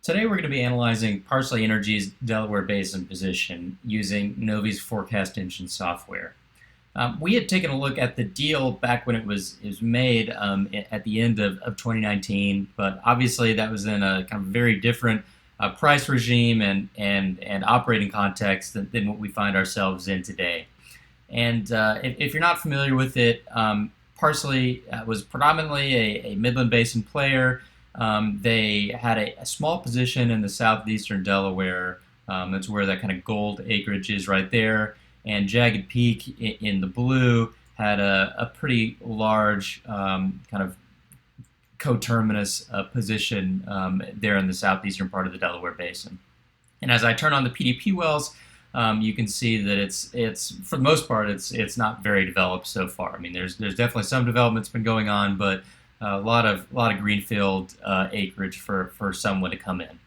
Today we're going to be analyzing Parsley Energy's Delaware Basin position using Novi's forecast engine software. We had taken a look at the deal back when it was made at the end of 2019, but obviously that was in a kind of very different price regime and operating context than what we find ourselves in today. And if you're not familiar with it, Parsley was predominantly a Midland Basin player. They had a small position in the southeastern Delaware. That's where that kind of gold acreage is right there. And Jagged Peak in the blue had a pretty large kind of coterminous position there in the southeastern part of the Delaware Basin. And as I turn on the PDP wells, you can see that it's for the most part it's not very developed so far. I mean, there's definitely some development's been going on, but a lot of greenfield acreage for someone to come in.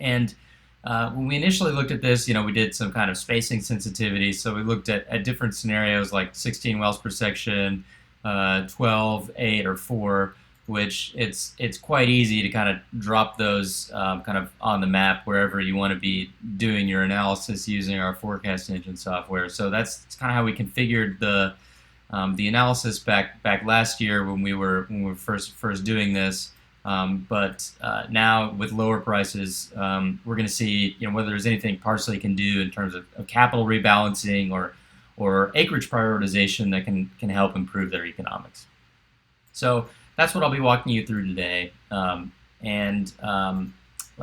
And when we initially looked at this, we did some kind of spacing sensitivity. So we looked at different scenarios like 16 wells per section, 12, 8, or 4, which it's quite easy to kind of drop those kind of on the map wherever you want to be doing your analysis using our forecast engine software. So that's kind of how we configured the analysis back last year when we were first doing this. But now with lower prices, we're going to see whether there's anything Parsley can do in terms of capital rebalancing or acreage prioritization that can help improve their economics. So that's what I'll be walking you through today. Let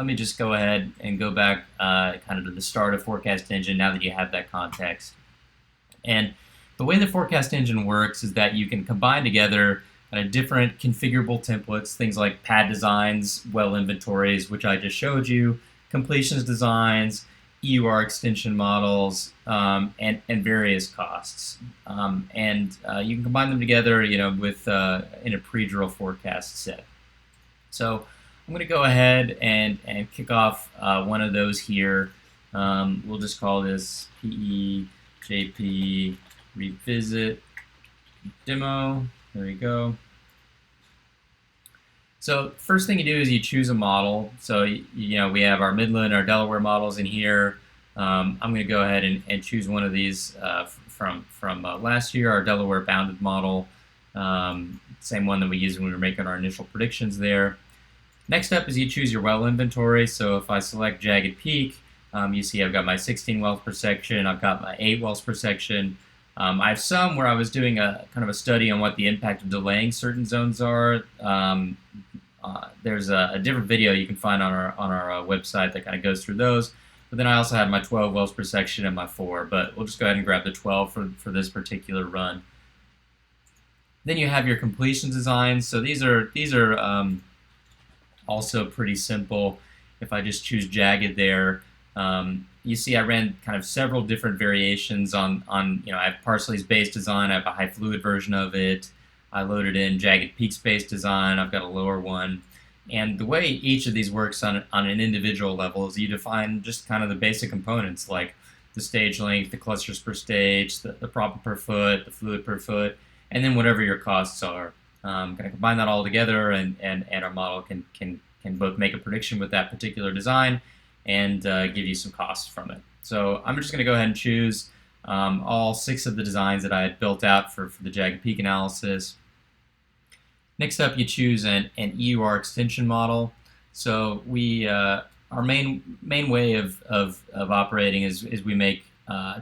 me just go ahead and go back kind of to the start of Forecast Engine now that you have that context. And the way the Forecast Engine works is that you can combine together different configurable templates, things like pad designs, well inventories, which I just showed you, completions designs, EUR extension models, and various costs. You can combine them together, with in a pre-drill forecast set. So I'm going to go ahead and kick off one of those here. We'll just call this PEJP revisit demo. There we go. So first thing you do is you choose a model. So we have our Midland, our Delaware models in here. I'm going to go ahead and choose one of these from last year, our Delaware bounded model. Same one that we used when we were making our initial predictions there. Next up is you choose your well inventory. So if I select Jagged Peak, you see I've got my 16 wells per section. I've got my 8 wells per section. I have some where I was doing a kind of a study on what the impact of delaying certain zones are. There's a different video you can find on our website that kind of goes through those. But then I also had my 12 wells per section and my 4. But we'll just go ahead and grab the 12 for this particular run. Then you have your completion designs. So these are also pretty simple. If I just choose Jagged there. You see I ran kind of several different variations on I have Parsley's base design, I have a high fluid version of it, I loaded in Jagged Peak's base design, I've got a lower one. And the way each of these works on an individual level is you define just kind of the basic components like the stage length, the clusters per stage, the proppant per foot, the fluid per foot, and then whatever your costs are. Going to combine that all together and our model can both make a prediction with that particular design and give you some costs from it. So I'm just going to go ahead and choose all 6 of the designs that I had built out for the Jagged Peak analysis. Next up, you choose an EUR extension model. So we our main way of operating is we make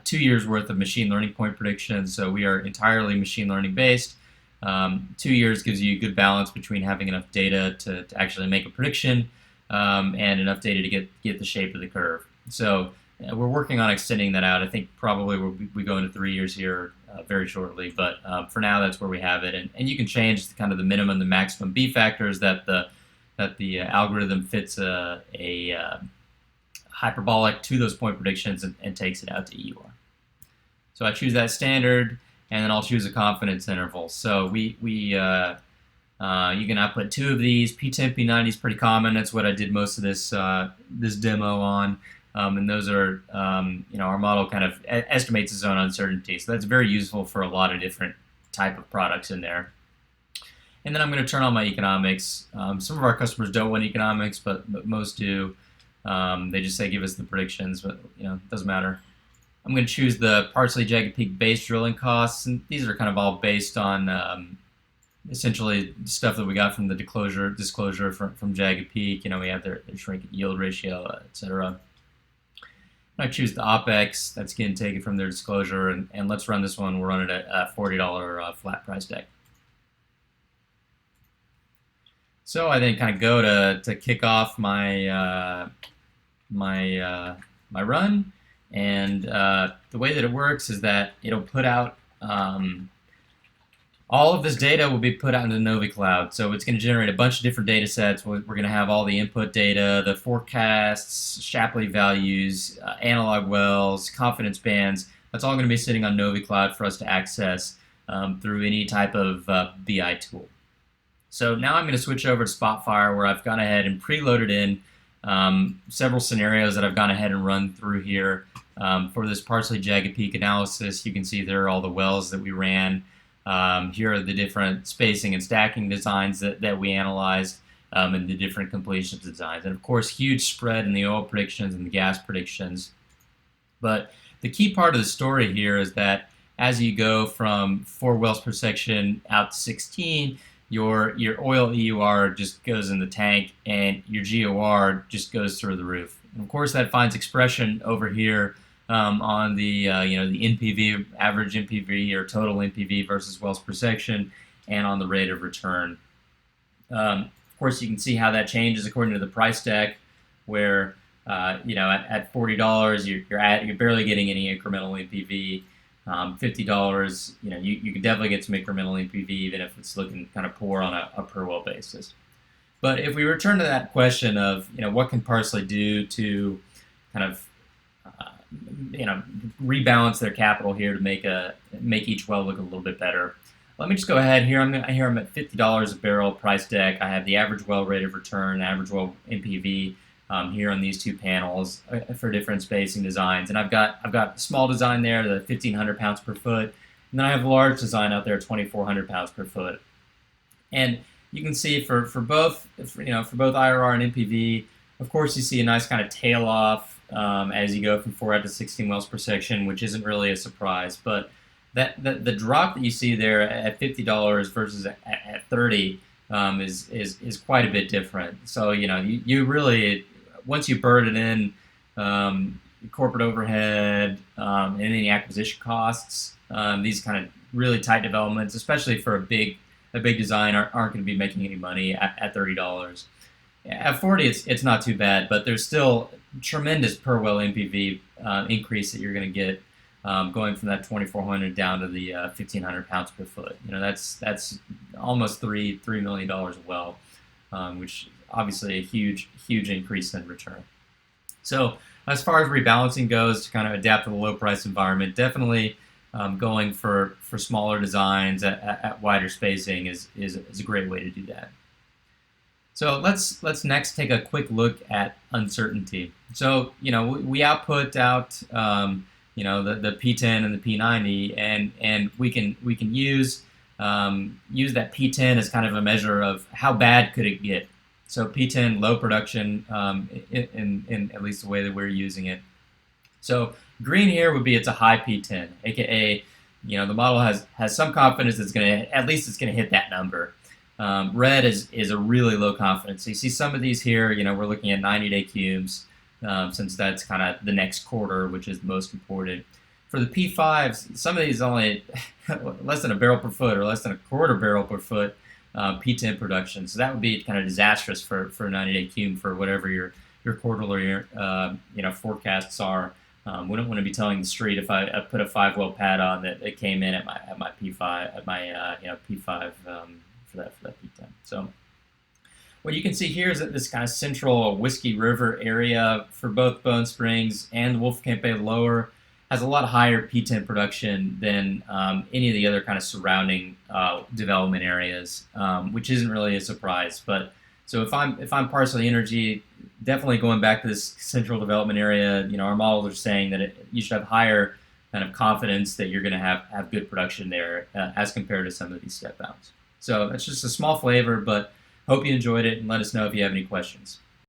2 years worth of machine learning point predictions. So we are entirely machine learning based. 2 years gives you a good balance between having enough data to actually make a prediction and enough data to get the shape of the curve. So we're working on extending that out. I think probably we go into 3 years here very shortly, but for now that's where we have it. And you can change kind of the minimum, the maximum B factors that the algorithm fits a hyperbolic to those point predictions and takes it out to EUR. So I choose that standard, and then I'll choose a confidence interval. So you can output 2 of these. P10, P90 is pretty common. That's what I did most of this demo on. And those are, our model kind of estimates the zone uncertainty. So that's very useful for a lot of different type of products in there. And then I'm going to turn on my economics. Some of our customers don't want economics, but most do. They just say give us the predictions, but it doesn't matter. I'm going to choose the Parsley Jagged Peak base drilling costs, and these are kind of all based on essentially stuff that we got from the disclosure from Jagged Peak. We have their shrink yield ratio, etc. I choose the OPEX. That's getting taken from their disclosure, and let's run this one. We'll run it at a $40 flat price deck. So I then kind of go to kick off my my run, and the way that it works is that it'll put out all of this data will be put out into Novi Cloud. So it's going to generate a bunch of different data sets. We're going to have all the input data, the forecasts, Shapley values, analog wells, confidence bands. That's all going to be sitting on Novi Cloud for us to access through any type of BI tool. So now I'm going to switch over to Spotfire, where I've gone ahead and preloaded in several scenarios that I've gone ahead and run through here. For this Parsley Jagged Peak analysis, you can see there are all the wells that we ran. Here are the different spacing and stacking designs that we analyzed, and the different completions designs. And of course, huge spread in the oil predictions and the gas predictions. But the key part of the story here is that as you go from 4 wells per section out to 16, your oil EUR just goes in the tank, and your GOR just goes through the roof. And of course, that finds expression over here on the the NPV, average NPV or total NPV versus wells per section, and on the rate of return. Of course, you can see how that changes according to the price deck, where at $40 you're barely getting any incremental NPV. $50, you can definitely get some incremental NPV even if it's looking kind of poor on a per well basis. But if we return to that question of what can Parsley do to kind of rebalance their capital here to make each well look a little bit better. Let me just go ahead here. I'm at $50 a barrel price deck. I have the average well rate of return, average well NPV here on these two panels for different spacing designs. And I've got small design there, the 1,500 pounds per foot, and then I have a large design out there, 2,400 pounds per foot. And you can see for both IRR and NPV, of course, you see a nice kind of tail off as you go from 4 out to 16 wells per section, which isn't really a surprise. But the drop that you see there at $50 versus at 30 is quite a bit different. So you really, once you burden in corporate overhead and any acquisition costs, these kind of really tight developments, especially for a big design, aren't going to be making any money at $30. At 40, it's not too bad, but there's still tremendous per well NPV increase that you're going to get going from that 2,400 down to the 1,500 pounds per foot. That's almost $3 million a well, which obviously a huge increase in return. So as far as rebalancing goes, to kind of adapt to the low price environment, definitely going for smaller designs at wider spacing is a great way to do that. So let's next take a quick look at uncertainty. So we output out the P10 and the P90, and we can use that P10 as kind of a measure of how bad could it get. So P10 low production in at least the way that we're using it. So green here would be it's a high P10, aka the model has some confidence it's gonna hit that number. Red is a really low confidence. So you see some of these here, we're looking at 90-day cubes, since that's kind of the next quarter, which is the most important. For the P5s, some of these only less than a barrel per foot or less than a quarter barrel per foot P10 production. So that would be kind of disastrous for a 90-day cube for whatever your quarterly forecasts are. We don't want to be telling the street if I put a 5-well pad on that it came in at my P5 P5 for that P10. So what you can see here is that this kind of central Whiskey River area for both Bone Springs and Wolfcamp A Lower has a lot higher P10 production than any of the other kind of surrounding development areas, which isn't really a surprise. But so if I'm Parsley Energy, definitely going back to this central development area, our models are saying that you should have higher kind of confidence that you're going to have good production there as compared to some of these step outs. So that's just a small flavor, but hope you enjoyed it, and let us know if you have any questions.